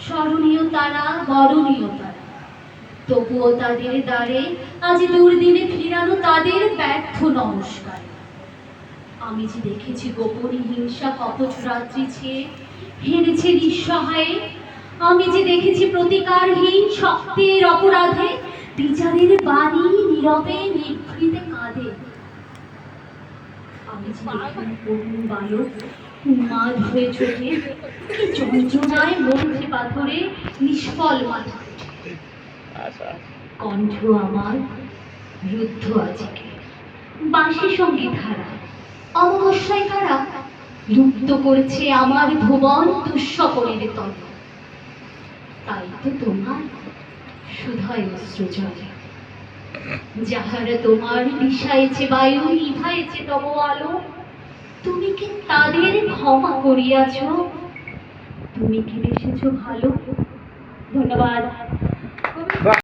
স্মরণীয় তারা, বরণীয় তারা, তবুও তাদের দ্বারে আজ দুর্দিনে ফিরানো তাদের ব্যর্থ নমস্কার। আমি যে দেখেছি গোপনে হিংসা কপট রাত্রি ছেয়ে হেরেছে নিঃসহায়ে, আমি যে দেখেছি প্রতিকারহীন শক্তের অপরাধে বিচারের বাণী নীরবে নিভৃতে কাঁদে। আমি যে দেখলাম করুণ বালক উন্মাদ হয়ে চোখে, কি যন্ত্রণায় মন্ত্রী পাথরে নিষ্ফল মাথা, কণ্ঠ আমার রুদ্ধ আজকে বাঁশি সঙ্গীত হারা অমাবস্যায় কারা লুপ্ত করেছে আমার ভুবন দুঃস্বপনের তল। তাই তো তোমার সুধায় অশ্রু জলে, যাহারা তোমার বিষাইছে বায়ু নিভাইছে তব আলো, তুমি কি তাদের ক্ষমা করিয়াছ? তুমি কি বেসেছ ভালো? ধন্যবাদ।